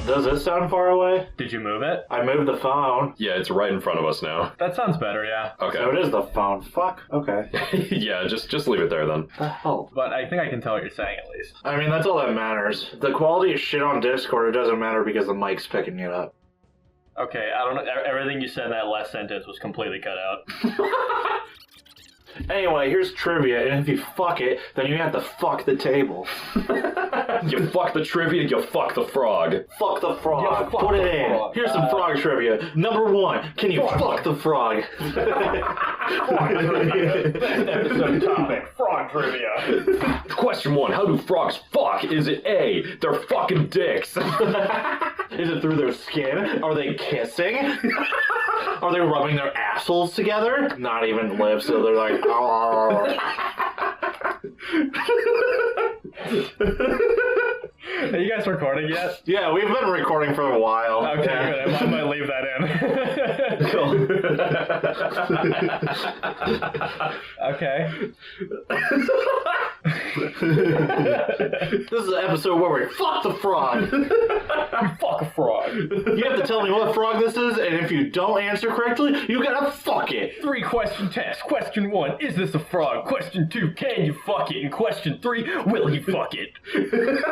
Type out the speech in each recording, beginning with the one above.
Does this sound far away? Did you move it? I moved the phone. Yeah, it's right in front of us now. That sounds better, yeah. Okay. So it is the phone. Fuck. Okay. Yeah, just leave it there then. The hell? But I think I can tell what you're saying at least. I mean, that's all that matters. The quality of shit on Discord, it doesn't matter because the mic's picking it up. Okay, I don't know. Everything you said in that last sentence was completely cut out. Anyway, here's trivia, and if you fuck it, then you have to fuck the table. You fuck the trivia, you fuck the frog. Fuck the frog. Yeah, fuck Put it the in. frog. Here's some frog trivia. Number 1, can you fuck the frog? Best episode topic, frog trivia. Question 1, how do frogs fuck? Is it A, they're fucking dicks? Is it through their skin? Are they kissing? Are they rubbing their assholes together? Not even lips, so they're like, oh. Are you guys recording yet? Yeah, we've been recording for a while. Okay, Yeah. good. I might leave that in. Okay. This is an episode where we fuck the frog. Fuck a frog. You have to tell me what frog this is, and if you don't answer correctly, you gotta fuck it. 3-question test. Question 1, is this a frog? Question 2, can you fuck it? And question 3, will he fuck it?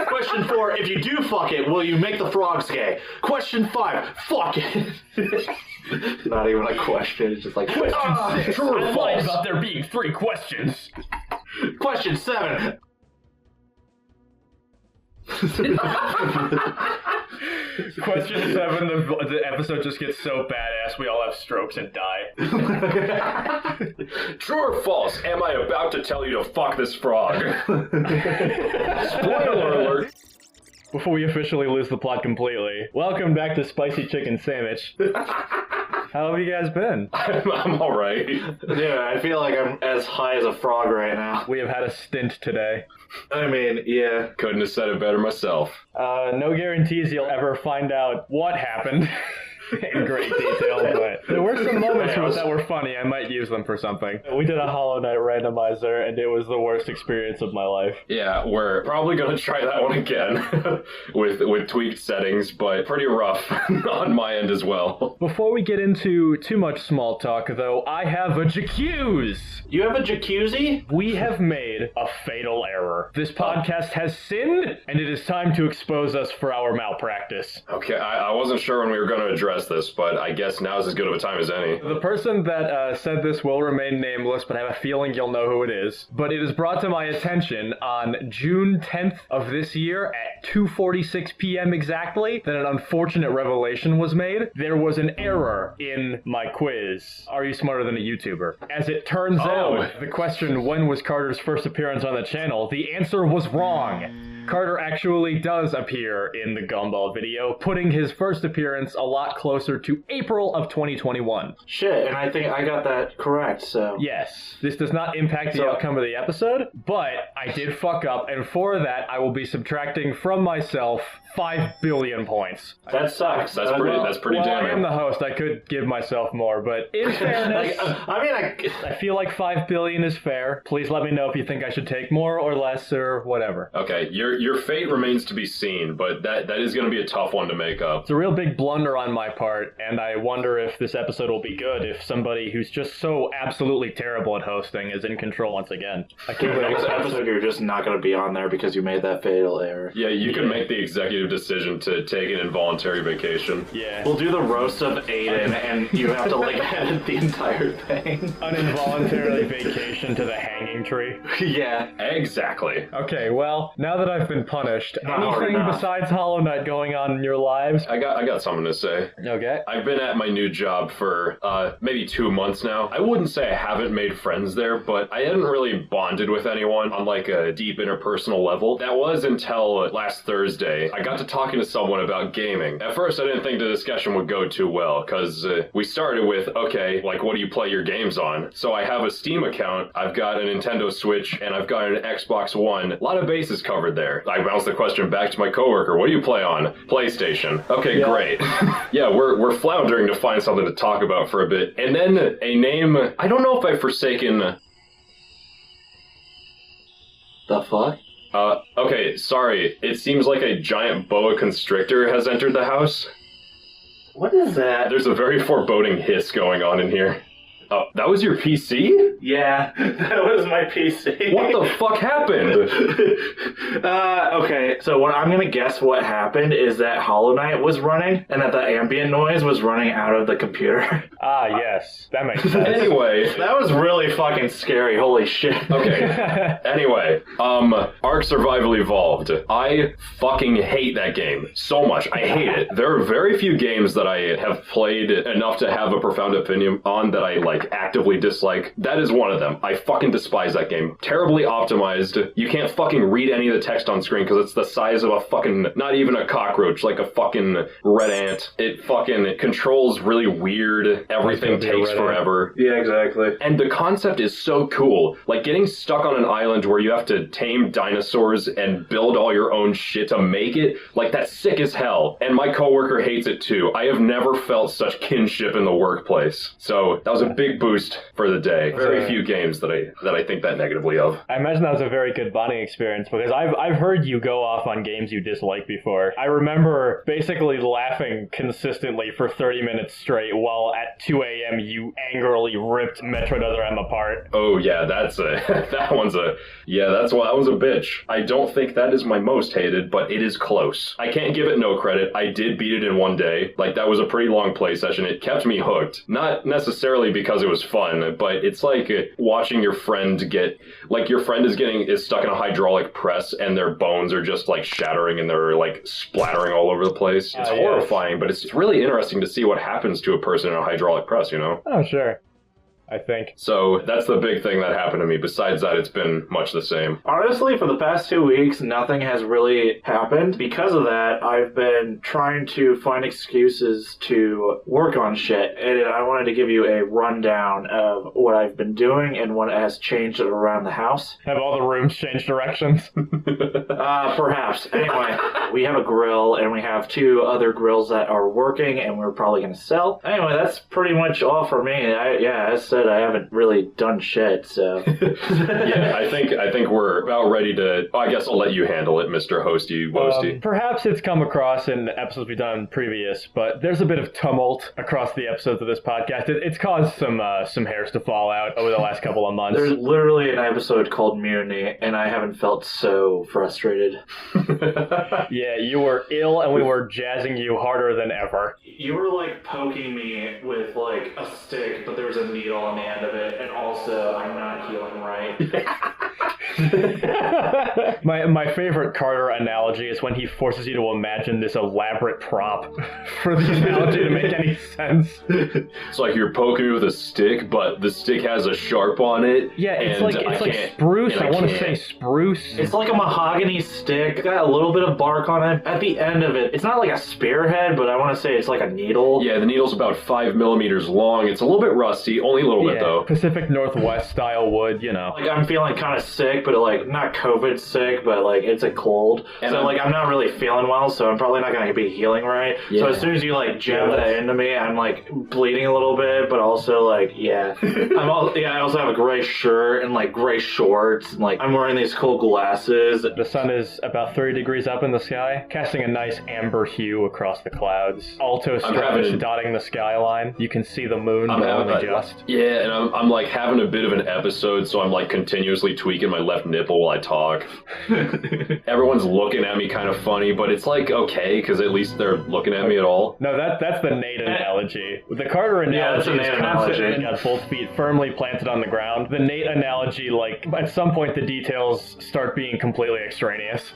Question 4, if you do fuck it, will you make the frogs gay? Question 5, fuck it. Not even a question, it's just like... Question 6, true or I lied false? about there being 3 questions. Question 7. Question 7, the episode just gets so badass we all have strokes and die. True or false, am I about to tell you to fuck this frog? Spoiler alert. Before we officially lose the plot completely, welcome back to Spicy Chicken Sammich. How have you guys been? I'm alright. Yeah, I feel like I'm as high as a frog right now. We have had a stint today. I mean, yeah. Couldn't have said it better myself. No guarantees you'll ever find out what happened in great detail, but there were some moments that were funny. I might use them for something. We did a Hollow Knight randomizer, and it was the worst experience of my life. Yeah, we're probably gonna try that one again with tweaked settings, but pretty rough on my end as well. Before we get into too much small talk, though, I have a jacuzzi. You have a jacuzzi? We have made a fatal error. This podcast has sinned, and it is time to expose us for our malpractice. Okay, I wasn't sure when we were gonna address this, but I guess now's as good of a time as any. The person that said this will remain nameless, but I have a feeling you'll know who it is. But it is brought to my attention on June 10th of this year at 2:46 p.m. exactly that an unfortunate revelation was made. There was an error in my quiz. Are you smarter than a YouTuber? As it turns out, the question, when was Carter's first appearance on the channel, the answer was wrong. Carter actually does appear in the Gumball video, putting his first appearance a lot closer to April of 2021. Shit, and I think I got that correct, so... Yes, this does not impact the outcome of the episode, but I did fuck up, and for that, I will be subtracting from myself 5 billion points. That sucks. That's pretty Well, damning. I am the host, I could give myself more, but in fairness, I feel like 5 billion is fair. Please let me know if you think I should take more or less or whatever. Okay, your fate remains to be seen, but that is going to be a tough one to make up. It's a real big blunder on my part, and I wonder if this episode will be good if somebody who's just so absolutely terrible at hosting is in control once again. I can't wait. Next episode, you're just not going to be on there because you made that fatal error. Yeah, you can make the executive decision to take an involuntary vacation. Yeah. We'll do the roast of Aidan, and you have to, like, edit the entire thing. An involuntary vacation to the hanging tree. Yeah. Exactly. Okay, well, now that I've been punished, Not hard anything enough. besides Hollow Knight going on in your lives? I got something to say. Okay. I've been at my new job for maybe 2 months now. I wouldn't say I haven't made friends there, but I hadn't really bonded with anyone on like a deep interpersonal level. That was until last Thursday. I got to talking to someone about gaming. At first, I didn't think the discussion would go too well because we started with, okay, like what do you play your games on? So I have a Steam account, I've got a Nintendo Switch, and I've got an Xbox One. A lot of bases covered there. I bounced the question back to my coworker, what do you play on? PlayStation. Okay, great. Yeah, we're floundering to find something to talk about for a bit. And then a name, I don't know if I've forsaken... The fuck? Okay, sorry. It seems like a giant boa constrictor has entered the house. What is that? There's a very foreboding hiss going on in here. Oh, that was your PC? Yeah, that was my PC. What the fuck happened? Okay, so what I'm gonna guess what happened is that Hollow Knight was running, and that the ambient noise was running out of the computer. Ah, yes. That makes sense. Anyway. That was really fucking scary, holy shit. Okay. Anyway, Ark Survival Evolved. I fucking hate that game so much. I hate it. There are very few games that I have played enough to have a profound opinion on that I, like, actively dislike. That is one of them. I fucking despise that game. Terribly optimized. You can't fucking read any of the text on screen because it's the size of a fucking, not even a cockroach, like a fucking red ant. It fucking controls really weird. Everything takes forever. Yeah, exactly. And the concept is so cool. Like getting stuck on an island where you have to tame dinosaurs and build all your own shit to make it, like that's sick as hell. And my coworker hates it too. I have never felt such kinship in the workplace. So that was a big boost for the day. Very few games that I think that negatively of. I imagine that was a very good bonding experience because I've heard you go off on games you dislike before. I remember basically laughing consistently for 30 minutes straight while at 2 a.m. you angrily ripped Metro Other M apart. Oh yeah, that one's a bitch. I don't think that is my most hated, but it is close. I can't give it no credit. I did beat it in one day. Like that was a pretty long play session. It kept me hooked. Not necessarily because it was fun, but it's like watching your friend get, like your friend is stuck in a hydraulic press and their bones are just like shattering and they're like splattering all over the place. It's horrifying, but it's really interesting to see what happens to a person in a hydraulic press, you know? Oh, sure. I think. So that's the big thing that happened to me. Besides that, it's been much the same. Honestly, for the past 2 weeks, nothing has really happened. Because of that, I've been trying to find excuses to work on shit. And I wanted to give you a rundown of what I've been doing and what has changed around the house. Have all the rooms changed directions? Perhaps. Anyway, we have a grill and we have 2 other grills that are working and we're probably going to sell. Anyway, that's pretty much all for me. As said, I haven't really done shit, so. Yeah, I think we're about ready to. I guess I'll let you handle it, Mr. Hosty Wosty. Perhaps it's come across in episodes we've done previous, but there's a bit of tumult across the episodes of this podcast. It's caused some hairs to fall out over the last couple of months. There's literally an episode called Mutiny, and I haven't felt so frustrated. Yeah, you were ill, and we were jazzing you harder than ever. You were like poking me with like a stick, but there was a needle on the end of it, and also I'm not healing right. My favorite Carter analogy is when he forces you to imagine this elaborate prop for the analogy to make any sense. It's like you're poking me with a stick, but the stick has a sharp on it. Yeah, it's like spruce. I want to say spruce. It's like a mahogany stick, got a little bit of bark on it. At the end of it, it's not like a spearhead, but I want to say it's like a needle. Yeah, the needle's about 5 millimeters long. It's a little bit rusty, only a little bit though. Pacific Northwest style wood, you know. Like I'm feeling kind of sick, but like not COVID sick, but like it's a cold. And so like I'm not really feeling well, so I'm probably not gonna be healing right. Yeah. So as soon as you like jab that into me, I'm like bleeding a little bit, but also like I also have a gray shirt and like gray shorts, and like I'm wearing these cool glasses. The sun is about 30 degrees up in the sky, casting a nice amber hue across the clouds. Alto stratus dotting the skyline. You can see the moon, but only just. Yeah, and I'm like having a bit of an episode, so I'm like continuously tweaking my left nipple while I talk. Everyone's looking at me kind of funny, but it's like okay, because at least they're looking at me at all. No, that's the Nate analogy. The Carter analogy is constantly got both feet firmly planted on the ground. The Nate analogy, like at some point the details start being completely extraneous.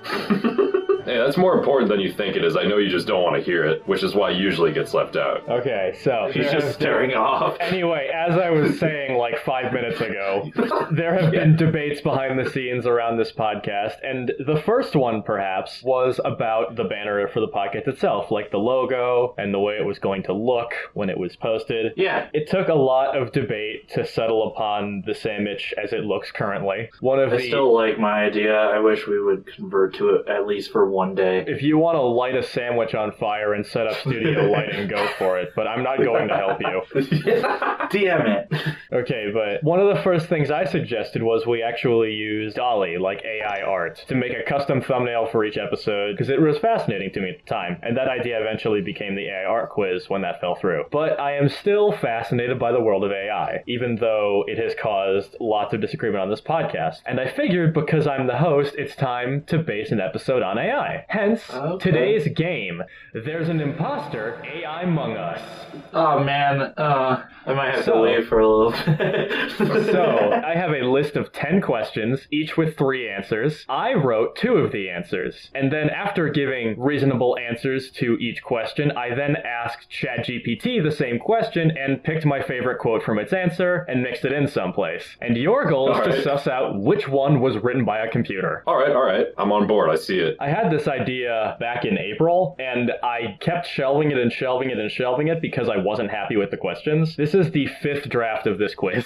Hey, that's more important than you think it is. I know you just don't want to hear it, which is why it usually gets left out. Okay, so he's just staring off. Anyway, as I was saying like 5 minutes ago, there have been debates behind the scenes around this podcast, and the first one perhaps was about the banner for the podcast itself, like the logo and the way it was going to look when it was posted. Yeah. It took a lot of debate to settle upon the Sammich as it looks currently. I still like my idea. I wish we would convert to it at least for one day. If you want to light a sandwich on fire and set up studio lighting, go for it, but I'm not going to help you. DM it. Okay, but one of the first things I suggested was we actually use Dolly, like AI art, to make a custom thumbnail for each episode, because it was fascinating to me at the time, and that idea eventually became the AI art quiz when that fell through. But I am still fascinated by the world of AI, even though it has caused lots of disagreement on this podcast. And I figured because I'm the host, it's time to base an episode on AI. Hence, today's game. There's an imposter, AI-mong us. Oh man, I might have to leave for a little bit. So, I have a list of 10 questions, each with 3 answers. I wrote 2 of the answers. And then after giving reasonable answers to each question, I then asked ChatGPT the same question and picked my favorite quote from its answer and mixed it in someplace. And your goal is to suss out which one was written by a computer. All right. I'm on board. I see it. I had this idea back in April, and I kept shelving it because I wasn't happy with the questions. This is the 5th draft of this quiz.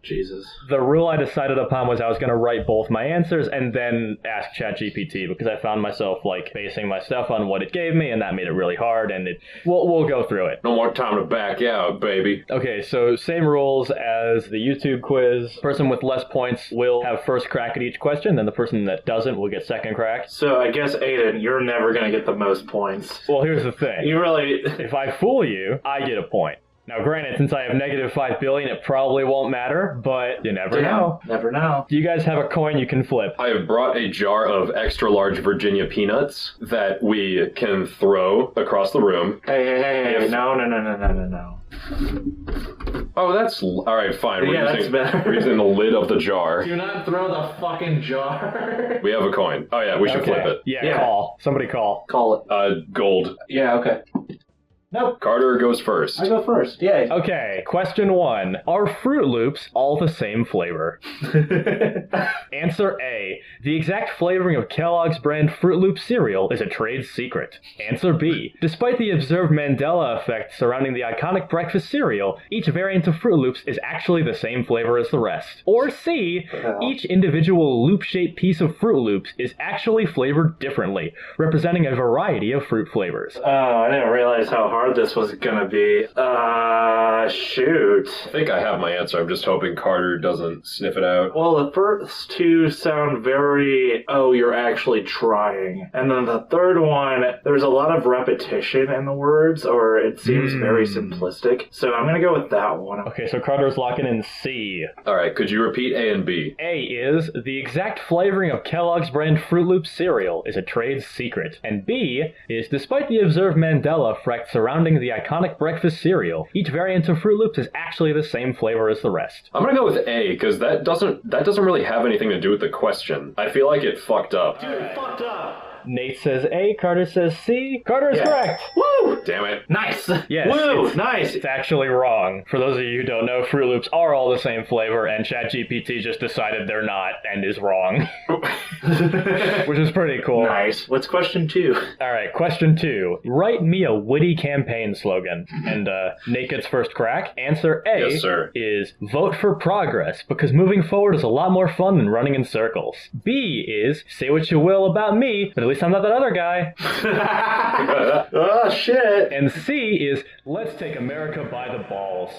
Jesus. The rule I decided upon was I was going to write both my answers and then ask ChatGPT, because I found myself basing my stuff on what it gave me, and that made it really hard, and we'll go through it. No more time to back out, baby. Okay, so same rules as the YouTube quiz. Person with less points will have first crack at each question, then the person that doesn't will get second crack. So I guess, Aidan, you're never going to get the most points. Well, here's the thing. You really... If I fool you, I get a point. Now, granted, since I have negative 5 billion, it probably won't matter, but you never know. Never know. Do you guys have a coin you can flip? I have brought a jar of extra large Virginia peanuts that we can throw across the room. Hey. No. Oh, that's... Alright, fine. That's better. We're using the lid of the jar. Do not throw the fucking jar. We have a coin. Oh, yeah, we should flip it. Yeah, call. Somebody call. Call it. Gold. Yeah, okay. Nope. Carter goes first. I go first. Yay. Okay, question 1. Are Fruit Loops all the same flavor? Answer A. The exact flavoring of Kellogg's brand Fruit Loop cereal is a trade secret. Answer B. Despite the observed Mandela effect surrounding the iconic breakfast cereal, each variant of Fruit Loops is actually the same flavor as the rest. Or C. Each individual loop-shaped piece of Fruit Loops is actually flavored differently, representing a variety of fruit flavors. Oh, I didn't realize how hard this was gonna be. Shoot. I think I have my answer. I'm just hoping Carter doesn't sniff it out. Well, the first 2 sound very, you're actually trying. And then the third one, there's a lot of repetition in the words, or it seems very simplistic. So I'm gonna go with that one. Okay, so Carter's locking in C. Alright, could you repeat A and B? A is, the exact flavoring of Kellogg's brand Fruit Loop cereal is a trade secret. And B is, despite the observed Mandela effect surrounding the iconic breakfast cereal, each variant of Fruit Loops is actually the same flavor as the rest. I'm gonna go with A, because that doesn't really have anything to do with the question. I feel like it fucked up. Dude, it fucked up. Nate says A, Carter says C. Carter is correct. Woo! Damn it. Nice. Yes. Woo! Nice. It's actually wrong. For those of you who don't know, Fruit Loops are all the same flavor, and ChatGPT just decided they're not and is wrong. Which is pretty cool. Nice. What's question 2? Alright, question 2. Write me a witty campaign slogan. And Nate gets first crack. Answer A is vote for progress, because moving forward is a lot more fun than running in circles. B is say what you will about me, but at least I'm not that other guy. Oh, shit. And C is let's take America by the balls.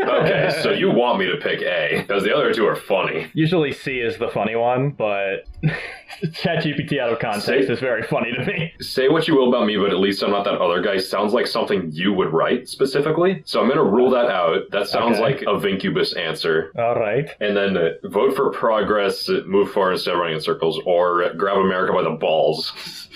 Okay, so you want me to pick A, because the other 2 are funny. Usually C is the funny one, but ChatGPT out of context is very funny to me. Say what you will about me, but at least I'm not that other guy sounds like something you would write specifically. So I'm going to rule that out. That sounds like a Vincubus answer. All right. And then vote for progress, move forward instead of running in circles, or grab America by the balls.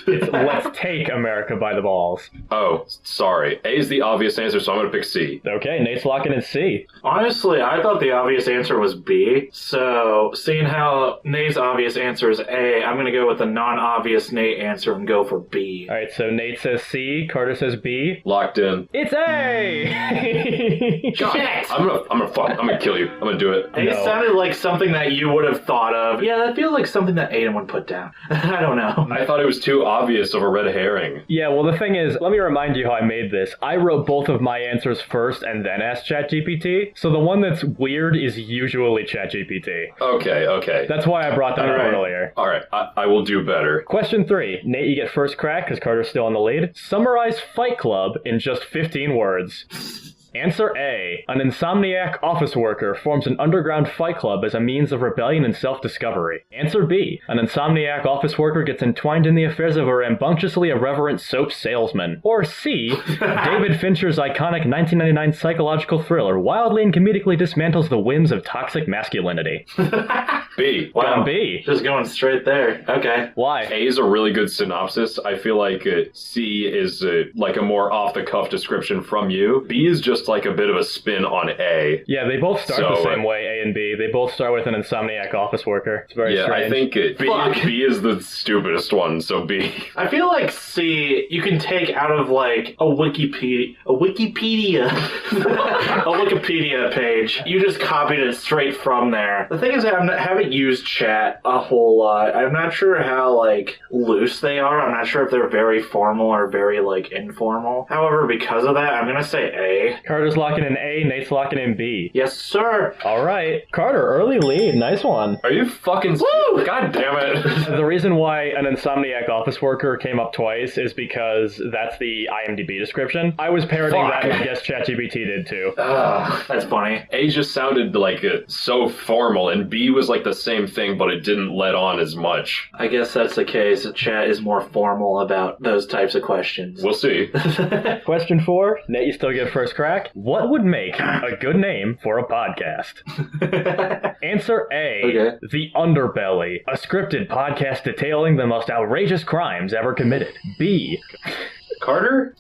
It's let's take America by the balls. Oh, sorry. A is the obvious answer, so I'm going to pick C. Okay, Nate's locking in C. Honestly, I thought the obvious answer was B. So, seeing how Nate's obvious answer is A, I'm going to go with the non-obvious Nate answer and go for B. All right, so Nate says C, Carter says B. Locked in. It's A! Shit! I'm gonna kill you. I'm gonna do it. It sounded like something that you would have thought of. Yeah, that feels like something that Aidan would put down. I don't know. I thought it was too obvious of a red herring. Yeah, well, the thing is, let me remind you how I made this. I wrote both of my answers first and then asked ChatGPT. So the one that's weird is usually ChatGPT. Okay. That's why I brought that up earlier. All right, I will do better. Question 3. Nate, you get first crack because Carter's still on the lead. Summarize Fight Club in just 15 words. Answer A. An insomniac office worker forms an underground fight club as a means of rebellion and self-discovery. Answer B. An insomniac office worker gets entwined in the affairs of a rambunctiously irreverent soap salesman. Or C. David Fincher's iconic 1999 psychological thriller wildly and comedically dismantles the whims of toxic masculinity. B. Wow. B. Just going straight there. Okay. Why? A is a really good synopsis. I feel like C is like a more off-the-cuff description from you. B is just like a bit of a spin on A. Yeah, they both start the same way, A and B. They both start with an insomniac office worker. It's very strange. I think B is the stupidest one, so B. I feel like C, you can take out of like a Wikipedia a Wikipedia page. You just copied it straight from there. The thing is, I haven't used chat a whole lot. I'm not sure how like loose they are. I'm not sure if they're very formal or very like informal. However, because of that, I'm gonna say A. Carter's locking in A, Nate's locking in B. Yes, sir. All right. Carter, early lead. Nice one. Are you fucking... Woo! God damn it. The reason why an insomniac office worker came up twice is because that's the IMDb description. I was parroting that, and I guess ChatGPT did too. That's funny. A just sounded like so formal, and B was like the same thing, but it didn't let on as much. I guess that's the case. Chat is more formal about those types of questions. We'll see. Question 4. Nate, you still get first crack. What would make a good name for a podcast? Answer A. Okay. The Underbelly, a scripted podcast detailing the most outrageous crimes ever committed. B. Carter,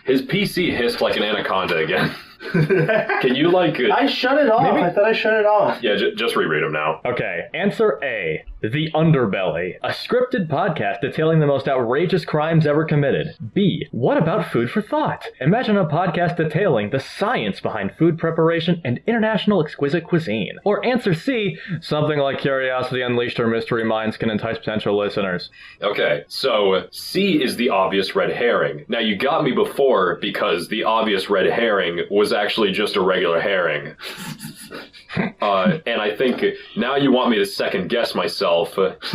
his PC hissed like an anaconda again. Can you like... I shut it off. Maybe- I thought I shut it off. Yeah, just reread them now. Okay. Answer A. The Underbelly, a scripted podcast detailing the most outrageous crimes ever committed. B. What about food for thought? Imagine a podcast detailing the science behind food preparation and international exquisite cuisine. Or answer C. Something like Curiosity Unleashed or Mystery Minds can entice potential listeners. Okay, so C is the obvious red herring. Now, you got me before because the obvious red herring was actually just a regular herring. And I think now you want me to second guess myself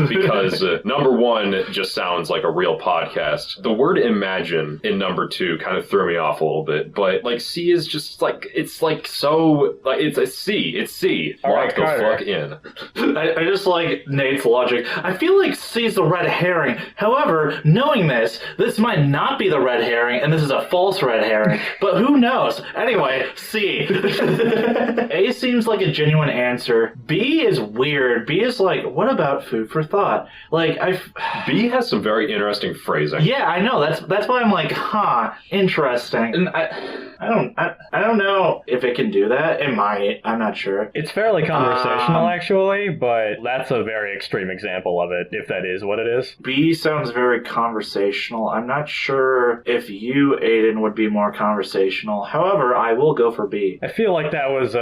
because number 1 just sounds like a real podcast. The word imagine in number 2 kind of threw me off a little bit, but like C is just like, it's like so, like it's a C. It's C. All right, Lock the Carter. fuck in. I just like Nate's logic. I feel like C's the red herring. However, knowing this might not be the red herring, and this is a false red herring. But who knows? Anyway, C. A seems like a genuine answer. B is weird. B is like, what about food for thought? Like, B has some very interesting phrasing. yeah, I know. That's why I'm like, interesting. And I don't know if it can do that. It might. I'm not sure. It's fairly conversational, actually, but that's a very extreme example of it, if that is what it is. B sounds very conversational. I'm not sure if you, Aidan, would be more conversational. However, I will go for B. I feel like that was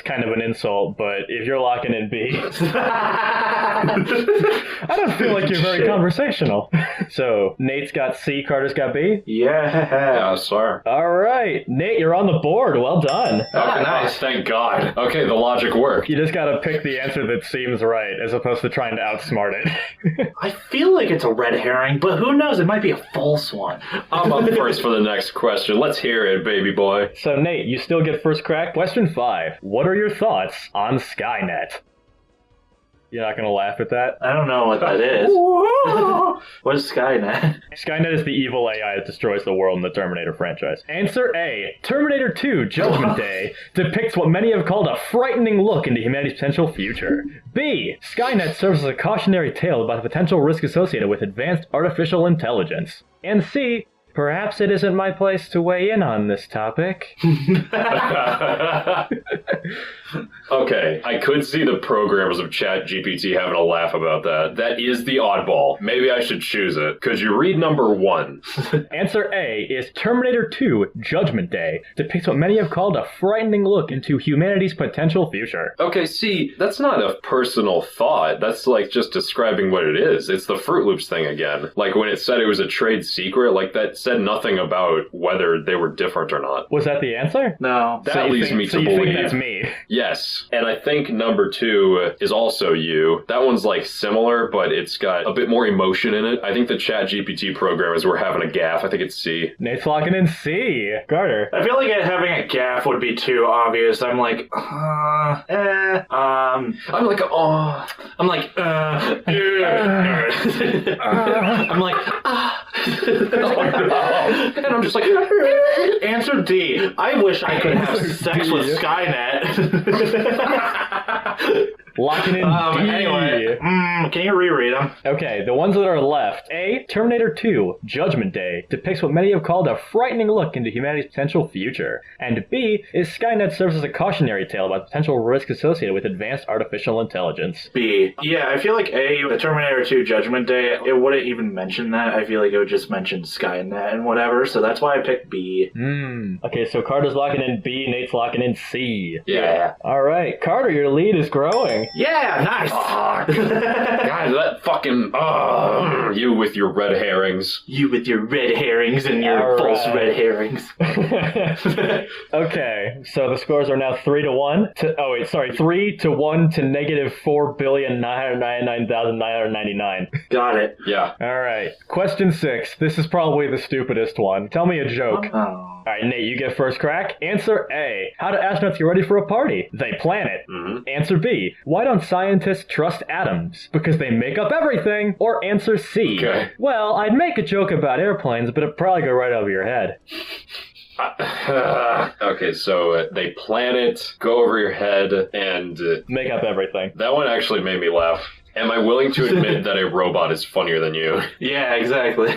kind of an insult, but if you're locking in B, I don't feel like you're very conversational. So Nate's got C, Carter's got B. Yeah. Sir. All right, Nate, you're on the board. Well done. Okay, nice. Thank God. Okay, the logic worked. You just gotta pick the answer that seems right, as opposed to trying to outsmart it. I feel like it's a red herring, but who knows? It might be a false one. I'm up first for the next question. Let's hear it, baby boy. So Nate, you still get first crack. Question 5. What are your thoughts on Skynet? You're not gonna laugh at that? I don't know what that is. What is Skynet? Skynet is the evil AI that destroys the world in the Terminator franchise. Answer A. Terminator 2 Judgment Day depicts what many have called a frightening look into humanity's potential future. B. Skynet serves as a cautionary tale about the potential risk associated with advanced artificial intelligence. And C. Perhaps it isn't my place to weigh in on this topic. Okay, I could see the programmers of ChatGPT having a laugh about that. That is the oddball. Maybe I should choose it. Could you read number 1? Answer A is Terminator 2 Judgment Day depicts what many have called a frightening look into humanity's potential future. Okay, see, that's not a personal thought. That's like just describing what it is. It's the Fruit Loops thing again. Like when it said it was a trade secret, like that said nothing about whether they were different or not. Was that the answer? No. That leads me to so you believe. think that's me? Yes. And I think number 2 is also you. That one's like similar, but it's got a bit more emotion in it. I think the ChatGPT programmers were having a gaffe. I think it's C. Nate's locking in C. Carter. I feel like having a gaffe would be too obvious. I'm like, I'm like, oh. I'm like, I'm like, and I'm just like, answer D. I wish I could have sex with Skynet. Locking in D. Anyway, can you reread them? Okay, the ones that are left. A, Terminator 2, Judgment Day, depicts what many have called a frightening look into humanity's potential future. And B, is Skynet serves as a cautionary tale about the potential risk associated with advanced artificial intelligence. B. Yeah, I feel like A, the Terminator 2 Judgment Day, it wouldn't even mention that. I feel like it would just mention Skynet and whatever, so that's why I picked B. Okay, so Carter's locking in B, Nate's locking in C. Yeah. Alright, Carter, your lead is growing. Yeah, nice. God, that fucking you with your red herrings. You with your red herrings and your false red herrings. Okay, so the scores are now 3-1 to 3-1 to negative 4,999,999. Got it. Yeah. Alright, question 6. This is probably the stupidest one. Tell me a joke. Oh. Alright, Nate, you get first crack. Answer A. How do astronauts get ready for a party? They plan it. Answer B. Why don't scientists trust atoms? Because they make up everything. Or answer C. Okay. Well, I'd make a joke about airplanes, but it'd probably go right over your head. Okay, so they plan it, go over your head, and Make up everything. that one actually made me laugh. Am I willing to admit that a robot is funnier than you? Yeah, exactly.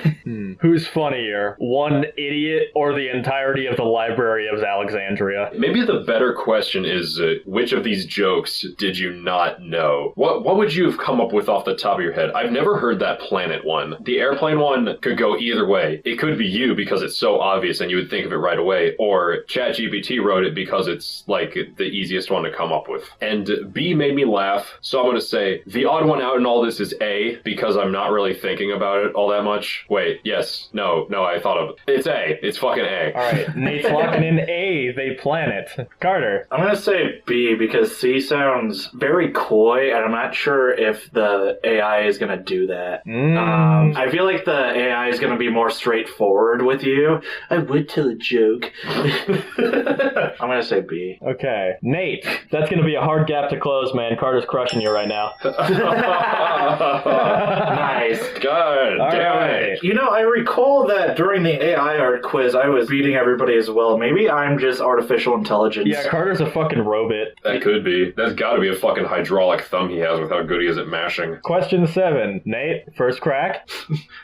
Who's funnier, one idiot or the entirety of the Library of Alexandria? Maybe the better question is, which of these jokes did you not know? What would you have come up with off the top of your head? I've never heard that planet one. The airplane one could go either way. It could be you because it's so obvious and you would think of it right away, or ChatGPT wrote it because it's like the easiest one to come up with. And B made me laugh, so I'm going to say the odd one out in all this is A, because I'm not really thinking about it all that much. Wait, yes, no, I thought of it. It's A. It's fucking A. Alright, Nate's locking in A, they plan it. Carter. I'm gonna say B because C sounds very coy, and I'm not sure if the AI is gonna do that. I feel like the AI is gonna be more straightforward with you. I would tell a joke. I'm gonna say B. Okay. Nate, that's gonna be a hard gap to close, man. Carter's crushing you right now. Nice. God damn it. You know, I recall that during the AI art quiz, I was beating everybody as well. Maybe I'm just artificial intelligence. Yeah, Carter's a fucking robot. That could be. That's gotta be a fucking hydraulic thumb he has with how good he is at mashing. Question 7. Nate, first crack?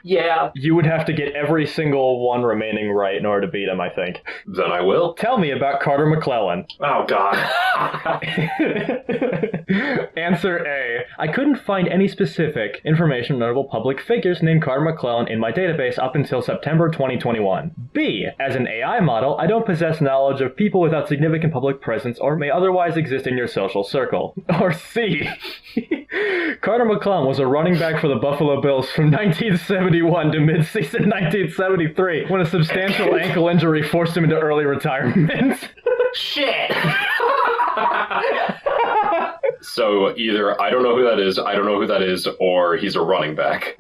Yeah. You would have to get every single one remaining right in order to beat him, I think. Then I will. Tell me about Carter McClellan. Oh, God. Answer A. I couldn't find any specific information on notable public figures named Carter McClellan in my database up until September 2021. B. As an AI model, I don't possess knowledge of people without significant public presence or may otherwise exist in your social circle. Or C. Carter McClellan was a running back for the Buffalo Bills from 1971 to mid-season 1973 when a substantial ankle injury forced him into early retirement. Shit. So either I don't know who that is, or he's a running back.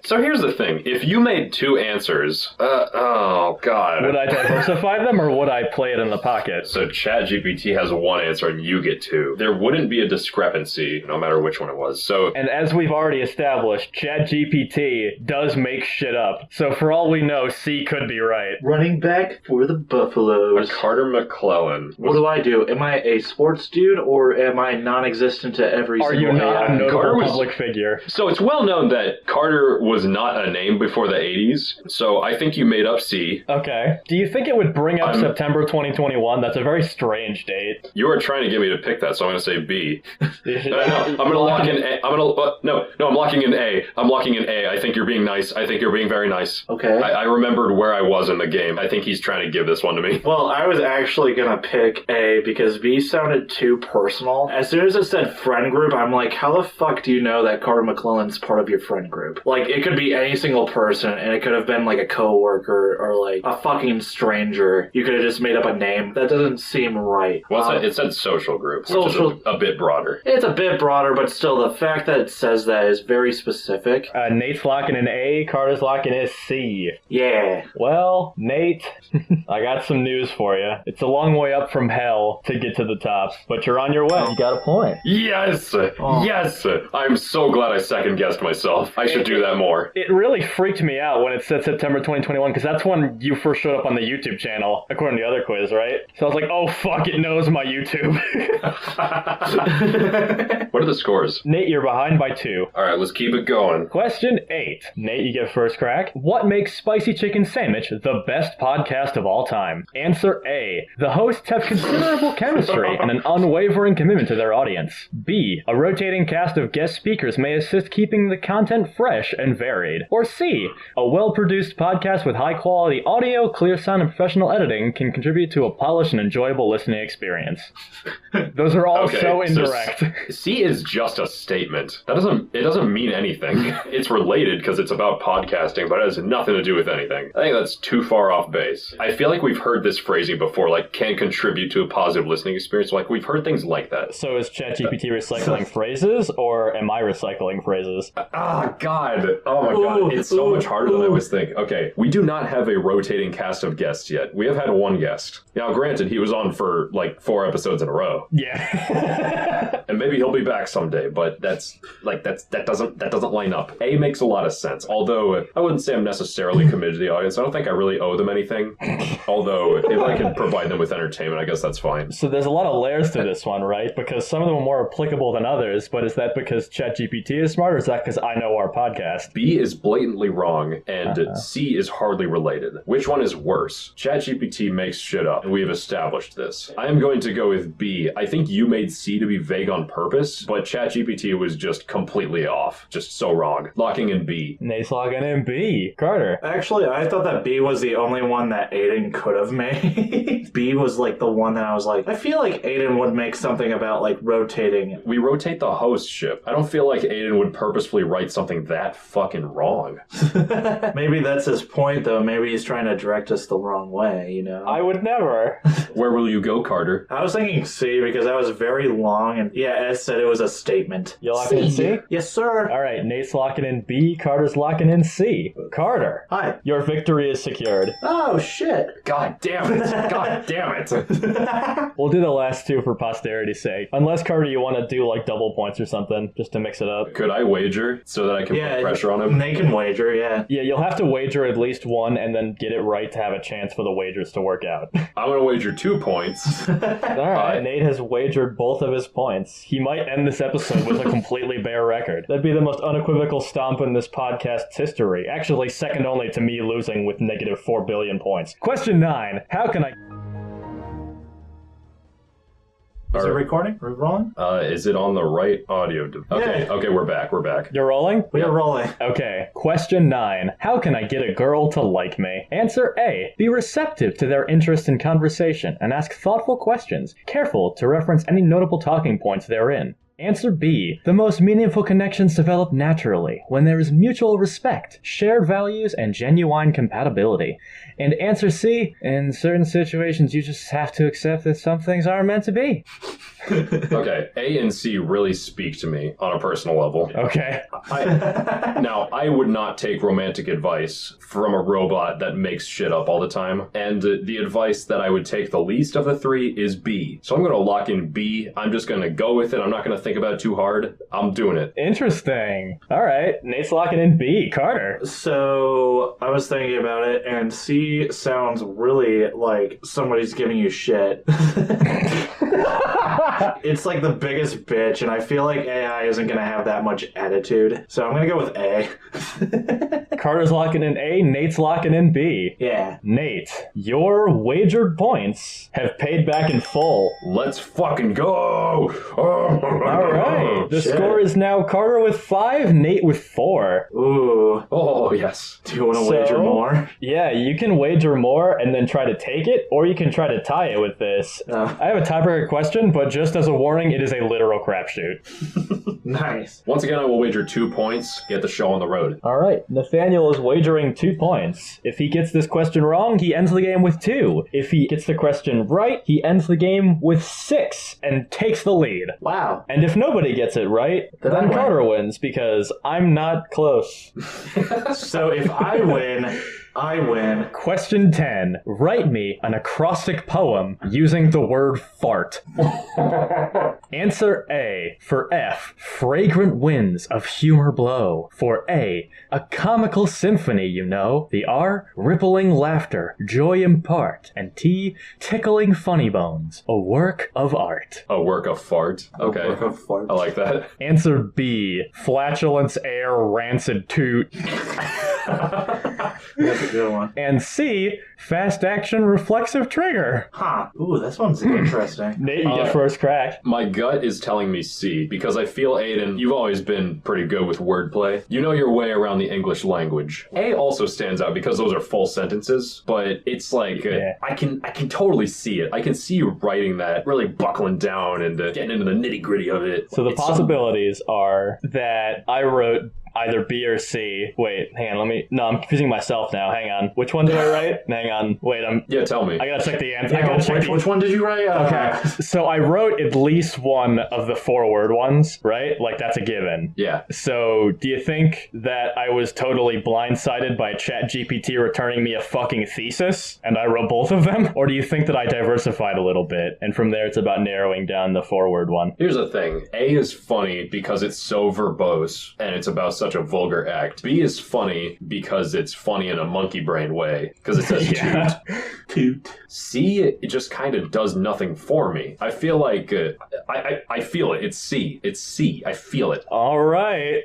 So here's the thing. If you made 2 answers, oh God. Would I diversify them or would I play it in the pocket? So ChatGPT has 1 answer and you get 2. There wouldn't be a discrepancy no matter which one it was. So, and as we've already established, ChatGPT does make shit up. So for all we know, C could be right. Running back for the Buffaloes. Carter McClellan. What do I do? Am I a sports dude or am I non-existent to every Are single you not AI? a notable Carter was- public figure? So it's well known that Carter was not a name before the 80s. So I think you made up C. Okay. Do you think it would bring up September 2021? That's a very strange date. You were trying to get me to pick that, so I'm going to say B. No, I'm going to lock in A. I'm locking in A. I'm locking in A. I think you're being nice. I think you're being very nice. Okay. I remembered where I was in the game. I think he's trying to give this one to me. Well, I was actually going to pick A because B sounded too personal personal. As soon as it said friend group, I'm like, how the fuck do you know that Carter McClellan's part of your friend group? Like, it could be any single person, and it could have been like a coworker or like a fucking stranger. You could have just made up a name. That doesn't seem right. Well, it said social group, which is a bit broader. It's a bit broader, but still, the fact that it says that is very specific. Nate's locking in A, Carter's locking in C. Yeah. Well, Nate, I got some news for you. It's a long way up from hell to get to the top, but you're on your way. You got a point. Yes! Yes! I'm so glad I second-guessed myself. I should do that more. It really freaked me out when it said September 2021, because that's when you first showed up on the YouTube channel, according to the other quiz, right? So I was like, oh, fuck, it knows my YouTube. What are the scores? Nate, you're behind by 2. All right, let's keep it going. Question 8. Nate, you get first crack. What makes Spicy Chicken Sammich the best podcast of all time? Answer A. The hosts have considerable chemistry and an unwavering commitment to their audience. B. A rotating cast of guest speakers may assist keeping the content fresh and varied. Or C. A well-produced podcast with high-quality audio, clear sound, and professional editing can contribute to a polished and enjoyable listening experience. Those are all so indirect. So C is just a statement. It doesn't mean anything. It's related because it's about podcasting, but it has nothing to do with anything. I think that's too far off base. I feel like we've heard this phrasing before, like, can contribute to a positive listening experience. Like, we've heard things like that. So is ChatGPT recycling phrases, or am I recycling phrases? God. Oh my God. It's so much harder than I was thinking. Okay, we do not have a rotating cast of guests yet. We have had one guest. Now, granted, he was on for like 4 episodes in a row. Yeah. And maybe he'll be back someday, but that doesn't line up. A makes a lot of sense. Although I wouldn't say I'm necessarily committed to the audience. I don't think I really owe them anything. Although if I can provide them with entertainment, I guess that's fine. So there's a lot of layers to this one, right? Because some of them are more applicable than others, but is that because ChatGPT is smart, or is that because I know our podcast? B is blatantly wrong, and C is hardly related. Which one is worse? ChatGPT makes shit up, and we have established this. I am going to go with B. I think you made C to be vague on purpose, but ChatGPT was just completely off. Just so wrong. Locking in B. Nate's locking in B. Carter. Actually, I thought that B was the only one that Aidan could have made. B was like the one that I was like, I feel like Aidan would make something about like rotating. We rotate the host ship. I don't feel like Aidan would purposefully write something that fucking wrong. Maybe that's his point, though. Maybe he's trying to direct us the wrong way, you know? I would never. Where will you go, Carter? I was thinking C because that was very long, and yeah, Ed said it was a statement. You locking in C? Yes, sir. All right, Nate's locking in B. Carter's locking in C. Carter. Hi. Your victory is secured. Oh, shit. God damn it. God damn it. We'll do the last 2 for posterity's sake. Unless, Carter, you want to do like double points or something, just to mix it up. Could I wager so that I can put pressure on him? They can wager, yeah. Yeah, you'll have to wager at least 1 and then get it right to have a chance for the wagers to work out. I'm going to wager 2 points. All right, Nate has wagered both of his points. He might end this episode with a completely bare record. That'd be the most unequivocal stomp in this podcast's history. Actually, second only to me losing with negative 4 billion points. Question 9. How can I... Is it recording? Are we rolling? Is it on the right audio? Okay, we're back. You're rolling? We are rolling. Okay. Question 9. How can I get a girl to like me? Answer A. Be receptive to their interest in conversation and ask thoughtful questions, careful to reference any notable talking points therein. Answer B. The most meaningful connections develop naturally when there is mutual respect, shared values, and genuine compatibility. And answer C. In certain situations, you just have to accept that some things aren't meant to be. Okay, A and C really speak to me on a personal level. Okay. Now, I would not take romantic advice from a robot that makes shit up all the time. And the advice that I would take the least of the 3 is B. So I'm going to lock in B. I'm just going to go with it. I'm not going to think about it too hard. I'm doing it. Interesting. All right. Nate's locking in B. Carter. So I was thinking about it, and C sounds really like somebody's giving you shit. It's like the biggest bitch, and I feel like AI isn't going to have that much attitude. So I'm going to go with A. Carter's locking in A. Nate's locking in B. Yeah. Nate, your wagered points have paid back in full. Let's fucking go! All right. The score is now Carter with 5, Nate with 4. Ooh. Oh, yes. Do you want to wager more? Yeah. yeah, you can wager more and then try to take it, or you can try to tie it with this. I have a tiebreaker question, but just as a warning, it is a literal crapshoot. Nice. Once again, I will wager 2 points. Get the show on the road. All right, Nathaniel is wagering 2 points. If he gets this question wrong, he ends the game with 2. If he gets the question right, he ends the game with 6 and takes the lead. Wow. And if nobody gets it right, then Carter wins because I'm not close. So if I win, I win. Question 10. Write me an acrostic poem using the word fart. Answer A. For F, fragrant winds of humor blow. For A, a comical symphony, you know. The R, rippling laughter, joy impart. And T, tickling funny bones, a work of art. A work of fart. Okay. A work of fart. I like that. Answer B, flatulence, air, rancid toot. That's a good one. And C, fast action reflexive trigger. Huh. Ooh, this one's interesting. Nate, you get first crack. My gut is telling me C, because I feel, Aidan, you've always been pretty good with wordplay. You know your way around the English language. A also stands out because those are full sentences, but it's like, I can totally see it. I can see you writing that, really buckling down and getting into the nitty gritty of it. So the possibilities are that I wrote either B or C. Wait, hang on, I'm confusing myself now. Hang on. Which one did I write? Hang on. Wait, Yeah, tell me. I gotta check the answer. Which one did you write? Okay. So I wrote at least one of the 4-word ones, right? Like, that's a given. Yeah. So do you think that I was totally blindsided by ChatGPT returning me a fucking thesis and I wrote both of them? Or do you think that I diversified a little bit and from there it's about narrowing down the 4-word one? Here's the thing. A is funny because it's so verbose and it's about such a vulgar act. B is funny because it's funny in a monkey brain way because it says toot. C, it just kind of does nothing for me. I feel like I feel it. It's C. It's C. I feel it. All right.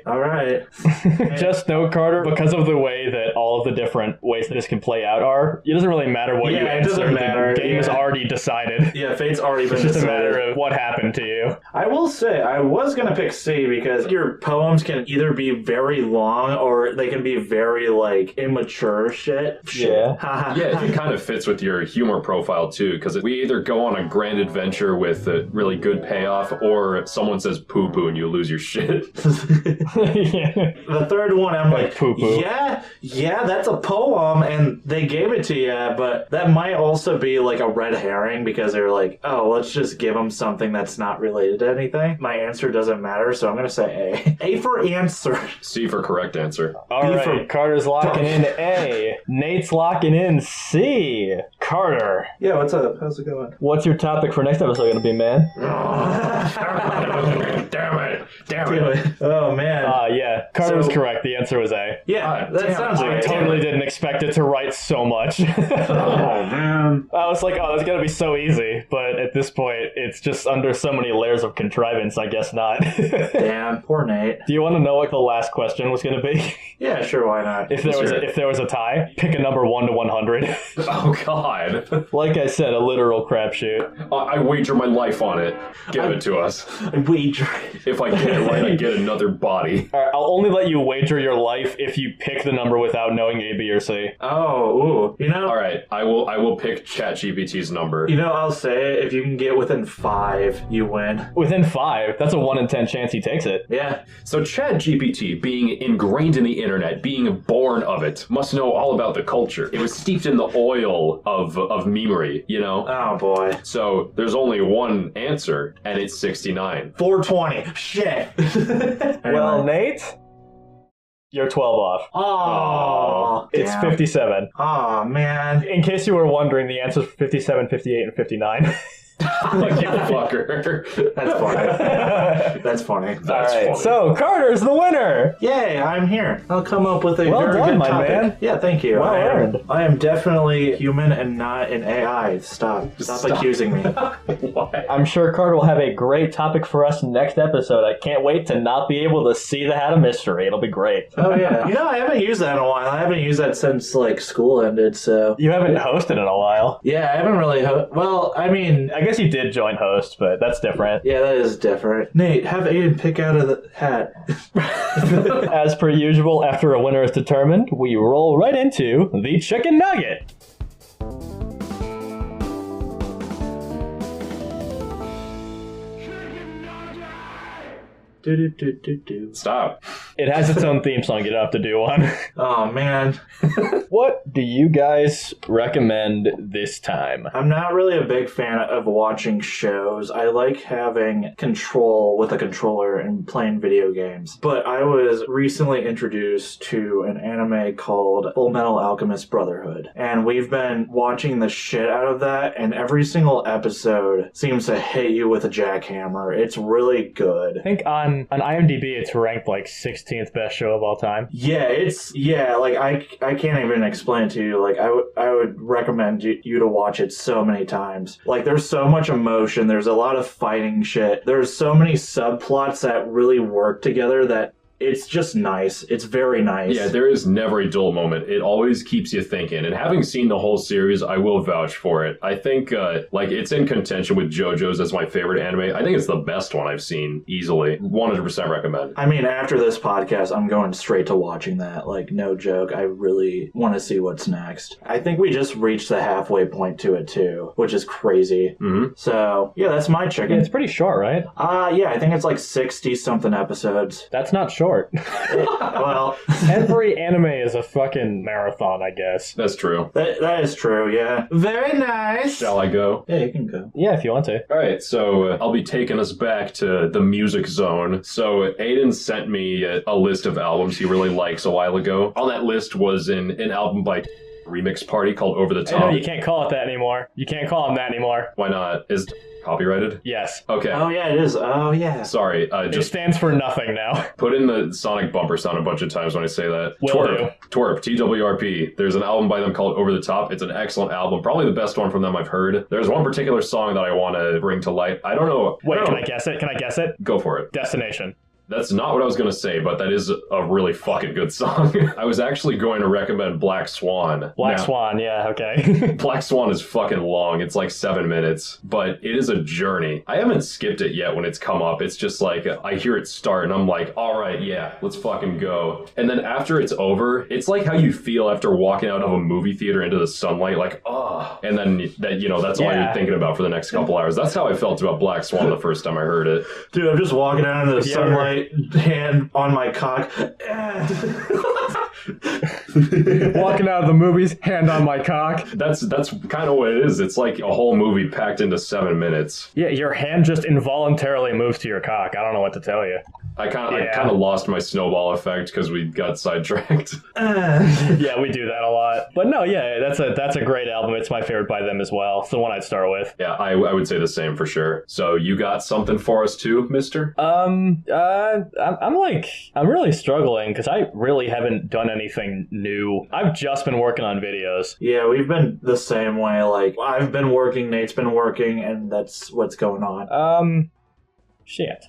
Just know, Carter, because of the way that all of the different ways that this can play out are, it doesn't really matter what you answer. It doesn't matter. The game is already decided. Yeah, fate's already been It's just decided. a matter of what happened to you. I will say, I was going to pick C because your poems can either be very long or they can be very, like, immature shit. Yeah. Yeah, it kind of fits with your humor profile, too, because we either go on a grand adventure with a really good payoff or someone says poo-poo and you lose your shit. The third one, I'm like, poo-poo. yeah, that's a poem, and they gave it to you, but that might also be, like, a red herring because they're like, oh, let's just give them something that's not related to anything. My answer doesn't matter, so I'm going to say A. A for answer. C for correct answer. All right, Carter's locking in A. Nate's locking in C. Carter. Yeah, what's up? How's it going? What's your topic for next episode going to be, man? Damn it. Oh, man. Yeah, Carter was correct. The answer was A. Yeah, that sounds I right. totally didn't expect it to write so much. Oh, man. I was like, oh, that's going to be so easy. But at this point, it's just under so many layers of contrivance, I guess not. Damn, poor Nate. Do you want to know what the last question was going to be? Yeah, sure, why not? If there was a tie, pick a number 1 to 100. Oh, God. Like I said, a literal crapshoot. I wager my life on it. Give it to us. Wager. If I get it right, I get another body. All right, I'll only let you wager your life if you pick the number without knowing A, B, or C. Oh, ooh. You know? All right, I will pick ChatGPT's number. You know, I'll say it, if you can get within 5, you win. Within 5, that's a 1 in 10 chance he takes it. Yeah. So ChatGPT, being ingrained in the internet, being born of it, must know all about the culture. It was steeped in the oil of memery, you know? Oh, boy. So there's only one answer, and it's 69. 420. Shit. Well, Nate, you're 12 off. Oh, It's 57. Oh, man. In case you were wondering, the answer's 57, 58, and 59. You fucker. That's funny. That's funny. That's funny. So Carter's the winner. Yay, I'm here. I'll come up with a Well very done, good my topic. man. Yeah, thank you. Well earned. I am definitely human and not an AI. Stop accusing me. Why? I'm sure Carter will have a great topic for us next episode. I can't wait to not be able to see the Hat of Mystery. It'll be great. Oh, yeah. You know, I haven't used that in a while. I haven't used that since, like, school ended, so... You haven't hosted in a while. Yeah, I haven't really... Well, I mean... I guess you did joint host, but that's different. Yeah, that is different. Nate, have Aidan pick out of the hat. As per usual, after a winner is determined, we roll right into the chicken nugget. Stop. It has its own theme song. You don't have to do one. Oh, man. What do you guys recommend this time? I'm not really a big fan of watching shows. I like having control with a controller and playing video games. But I was recently introduced to an anime called Full Metal Alchemist Brotherhood. And we've been watching the shit out of that, and every single episode seems to hit you with a jackhammer. It's really good. I think on IMDb it's ranked like 16th best show of all time. Yeah, like I can't even explain it to you. Like I would recommend you to watch it so many times. Like there's so much emotion, there's a lot of fighting shit. There's so many subplots that really work together that it's just nice. It's very nice. Yeah, there is never a dull moment. It always keeps you thinking. And having seen the whole series, I will vouch for it. I think, it's in contention with JoJo's as my favorite anime. I think it's the best one I've seen, easily. 100% recommend. I mean, after this podcast, I'm going straight to watching that. Like, no joke. I really want to see what's next. I think we just reached the halfway point to it, too, which is crazy. Mm-hmm. So, yeah, that's my chicken. Yeah, it's pretty short, right? Yeah, I think it's like 60-something episodes. That's not short. Well, every anime is a fucking marathon, I guess. That's true. That is true, yeah. Very nice. Shall I go? Yeah, you can go. Yeah, if you want to. All right, so I'll be taking us back to the music zone. So Aidan sent me a list of albums he really likes a while ago. On that list was an album by Remix Party called Over the Top. No, you can't call it that anymore. You can't call him that anymore. Why not? Is copyrighted? Yes. Okay. Oh, yeah, it is. Oh, yeah. Sorry, It just stands for nothing now. put in the sonic bumper sound a bunch of times when I say that. Will do. Twerp, TWRP. There's an album by them called Over the Top. It's an excellent album. Probably the best one from them I've heard. There's one particular song that I want to bring to light. I don't know. Wait, can I guess it? Can I guess it? Go for it. Destination. That's not what I was going to say, but that is a really fucking good song. I was actually going to recommend Black Swan. Swan, yeah, okay. Black Swan is fucking long. It's like 7 minutes, but it is a journey. I haven't skipped it yet when it's come up. It's just like, I hear it start and I'm like, all right, yeah, let's fucking go. And then after it's over, it's like how you feel after walking out of a movie theater into the sunlight, like, oh. And then, that's all you're thinking about for the next couple hours. That's how I felt about Black Swan the first time I heard it. Dude, I'm just walking out into the sunlight, hand on my cock. Walking out of the movies, hand on my cock. That's kind of what it is. It's like a whole movie packed into 7 minutes. Yeah, your hand just involuntarily moves to your cock. I don't know what to tell you. I kind of lost my snowball effect because we got sidetracked. Yeah, we do that a lot. But no, yeah, that's a great album. It's my favorite by them as well. It's the one I'd start with. Yeah, I would say the same for sure. So you got something for us too, mister? I'm really struggling because I really haven't done anything new. I've just been working on videos. Yeah, we've been the same way. Like, I've been working, Nate's been working, and that's what's going on. Shit.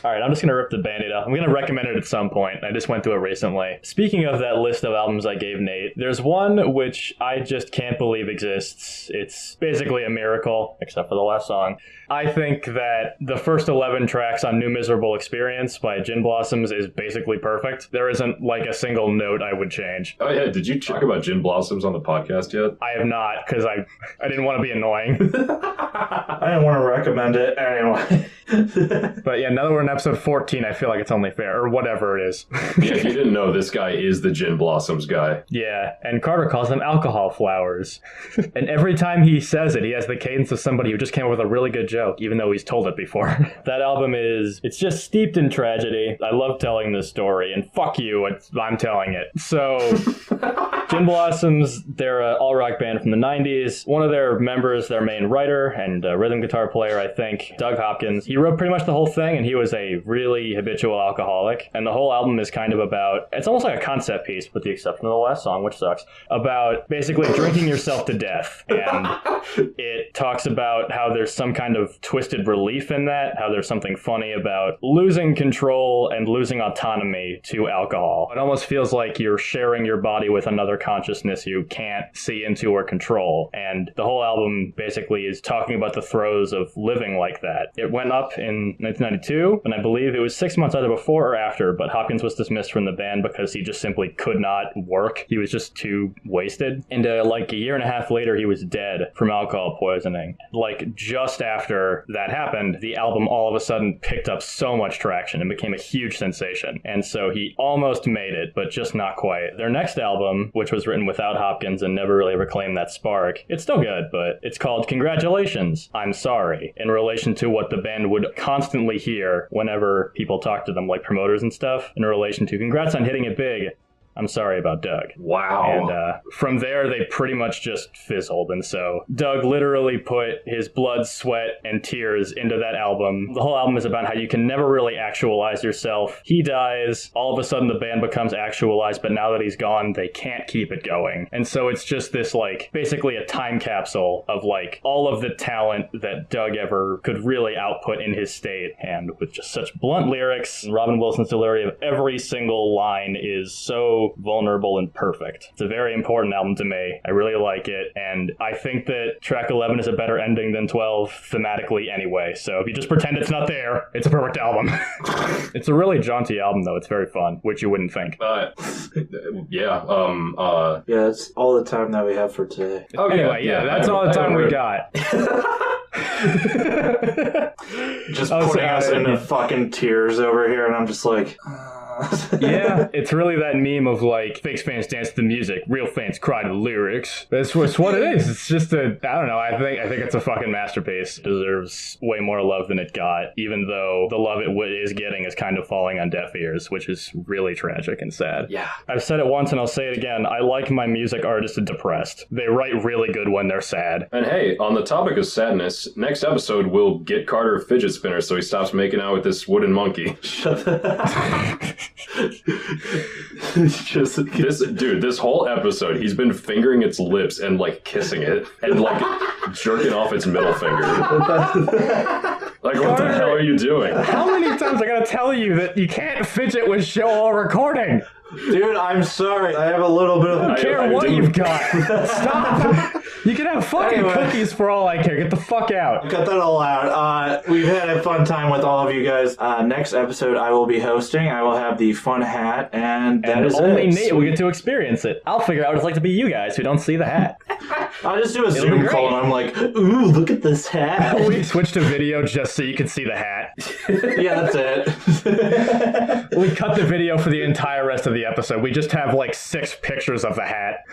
All right, I'm just going to rip the Band-Aid off. I'm going to recommend it at some point. I just went through it recently. Speaking of that list of albums I gave Nate, there's one which I just can't believe exists. It's basically a miracle, except for the last song. I think that the first 11 tracks on New Miserable Experience by Gin Blossoms is basically perfect. There isn't like a single note I would change. Oh yeah, did you talk about Gin Blossoms on the podcast yet? I have not, because I didn't want to be annoying. I didn't want to recommend it anyway. But yeah, now that we're in episode 14, I feel like it's only fair, or whatever it is. Yeah, if you didn't know, this guy is the Gin Blossoms guy. Yeah, and Carter calls them alcohol flowers. And every time he says it, he has the cadence of somebody who just came up with a really good joke, even though he's told it before. That album it's just steeped in tragedy. I love telling this story, and fuck you, I'm telling it. So, Gin Blossoms, they're an all-rock band from the 90s. One of their members, their main writer and rhythm guitar player, I think, Doug Hopkins, He wrote pretty much the whole thing, and he was a really habitual alcoholic. And the whole album is kind of about, it's almost like a concept piece, with the exception of the last song, which sucks, about basically drinking yourself to death. And it talks about how there's some kind of twisted relief in that, how there's something funny about losing control and losing autonomy to alcohol. It almost feels like you're sharing your body with another consciousness you can't see into or control. And the whole album basically is talking about the throes of living like that. It went up in 1992, and I believe it was 6 months either before or after, but Hopkins was dismissed from the band because he just simply could not work. He was just too wasted. And like a year and a half later, he was dead from alcohol poisoning. Like just after that happened, the album all of a sudden picked up so much traction and became a huge sensation. And so he almost made it, but just not quite. Their next album, which was written without Hopkins and never really reclaimed that spark, it's still good, but it's called Congratulations, I'm Sorry, in relation to what the band would constantly hear whenever people talk to them, like promoters and stuff, in relation to congrats on hitting it big. I'm sorry about Doug. Wow. And from there, they pretty much just fizzled. And so Doug literally put his blood, sweat, and tears into that album. The whole album is about how you can never really actualize yourself. He dies. All of a sudden, the band becomes actualized. But now that he's gone, they can't keep it going. And so it's just this, like, basically a time capsule of, like, all of the talent that Doug ever could really output in his state. And with just such blunt lyrics, and Robin Wilson's delivery of every single line is so vulnerable and perfect. It's a very important album to me. I really like it, and I think that track 11 is a better ending than 12 thematically anyway, so if you just pretend it's not there, it's a perfect album. It's a really jaunty album, though. It's very fun, which you wouldn't think. Yeah, that's all the time that we have for today. Okay, anyway, that's all the time we got. Just putting us into fucking tears over here, and I'm just like... Yeah, it's really that meme of like fake fans dance to the music, real fans cry to the lyrics. That's what it is. It's just I don't know. I think it's a fucking masterpiece. It deserves way more love than it got, even though the love it is getting is kind of falling on deaf ears, which is really tragic and sad. Yeah. I've said it once and I'll say it again. I like my music artists depressed. They write really good when they're sad. And hey, on the topic of sadness, next episode we'll get Carter a fidget spinner so he stops making out with this wooden monkey. Shut the... This whole episode, he's been fingering its lips and like kissing it and like jerking off its middle finger. Like, what the hell are you doing? How many times I gotta tell you that you can't fidget with show or recording? Dude, I'm sorry. I have a little bit of... I don't care what you've got. Stop. You can have fucking cookies for all I care. Get the fuck out. Cut that all out. We've had a fun time with all of you guys. Next episode, I will be hosting. I will have the fun hat, and that is only it. Nate will get to experience it. I'll figure out what it's like to be you guys who don't see the hat. I'll just do a Zoom call, and I'm like, ooh, look at this hat. We switch to video just so you can see the hat. Yeah, that's it. We cut the video for the entire rest of the episode. We just have like 6 pictures of the hat.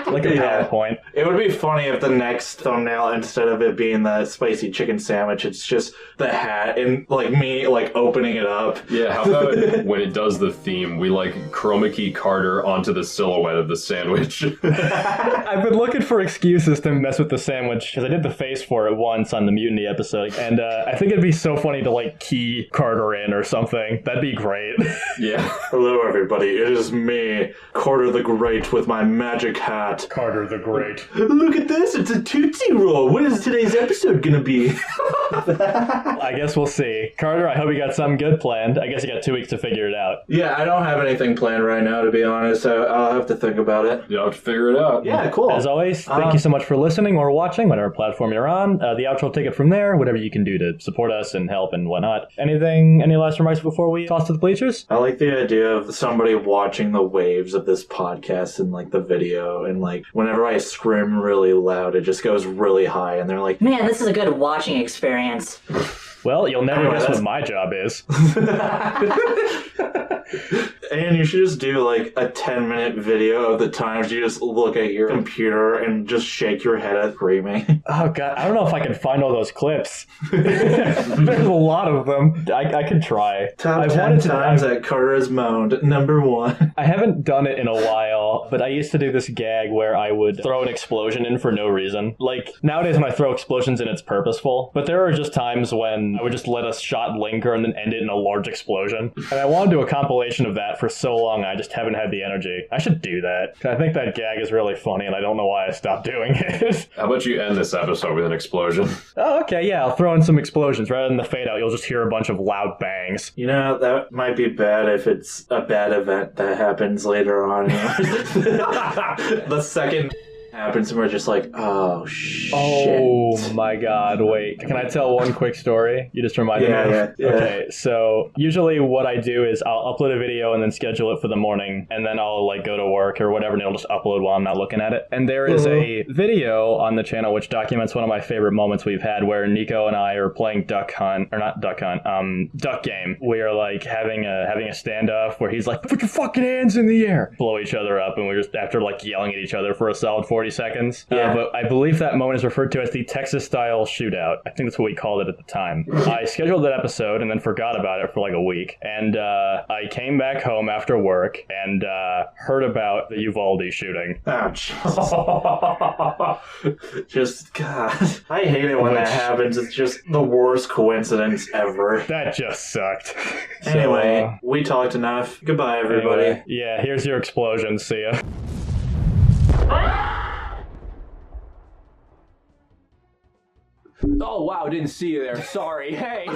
Like a PowerPoint. It would be funny if the next thumbnail, instead of it being the spicy chicken sandwich, it's just the hat and like me like opening it up. Yeah, how about when it does the theme, we like chroma key Carter onto the silhouette of the sandwich. I've been looking for excuses to mess with the sandwich because I did the face for it once on the Mutiny episode, and I think it'd be so funny to like key Carter in or something. That'd be great. Yeah. Hello everybody, it is me, Carter the Great, with my magic hat. Carter the Great. Look at this, it's a Tootsie Roll. What is today's episode gonna be? I guess we'll see. Carter, I hope you got something good planned. I guess you got 2 weeks to figure it out. Yeah, I don't have anything planned right now, to be honest, so I'll have to think about it. You'll have to figure it out. Yeah, cool. As always, thank you so much for listening or watching, whatever platform you're on. The outro will take it from there, whatever you can do to support us and help and whatnot. Any last remarks before we toss to the bleachers? I like the idea of somebody watching the waves of this podcast and like the video, and like whenever I scream really loud, it just goes really high, and they're like, man, this is a good watching experience. Well, you'll never guess what my job is. And you should just do like a 10-minute video of the times you just look at your computer and just shake your head at screaming. Oh god, I don't know if I can find all those clips. There's a lot of them. I could try. Top 10 times that Carter has moaned. Number 1. I haven't done it in a while, but I used to do this gag where I would throw an explosion in for no reason. Like, nowadays when I throw explosions in, it's purposeful. But there are just times when then I would just let a shot linger and then end it in a large explosion. And I wanted to do a compilation of that for so long, I just haven't had the energy. I should do that. I think that gag is really funny, and I don't know why I stopped doing it. How about you end this episode with an explosion? Oh, okay, yeah, I'll throw in some explosions. Rather than the fade out, you'll just hear a bunch of loud bangs. You know, that might be bad if it's a bad event that happens later on. The second happens and we're just like, oh shit. Oh my god, wait. Can I tell one quick story? You just reminded me of? Yeah. Okay, so usually what I do is I'll upload a video and then schedule it for the morning, and then I'll like go to work or whatever, and it'll just upload while I'm not looking at it. And there is a video on the channel which documents one of my favorite moments we've had, where Nico and I are playing duck game. We are like having a standoff where he's like, put your fucking hands in the air, blow each other up, and we're just after like yelling at each other for a solid 40 seconds. But I believe that moment is referred to as the Texas-style shootout. I think that's what we called it at the time. I scheduled that episode and then forgot about it for like a week. And I came back home after work and heard about the Uvalde shooting. Oh, Jesus. Just, God. I hate it when that happens. It's just the worst coincidence ever. That just sucked. Anyway, we talked enough. Goodbye, everybody. Anyway, yeah, here's your explosion. See ya. Oh, wow, didn't see you there. Sorry. Hey. Ow.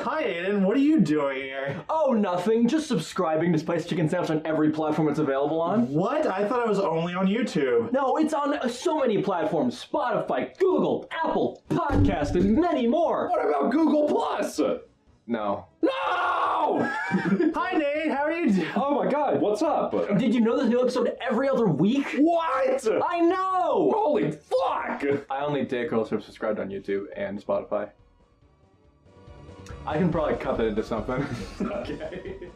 Hi, Aidan. What are you doing here? Oh, nothing. Just subscribing to Spice Chicken Sandwich on every platform it's available on. What? I thought it was only on YouTube. No, it's on so many platforms. Spotify, Google, Apple, Podcast, and many more. What about Google Plus? No. No! Hi, Nate. How are you doing? Oh my god, what's up? Did you know there's a new episode every other week? What? I know! Holy fuck! I only date girls who have subscribed on YouTube and Spotify. I can probably cut that into something. Okay.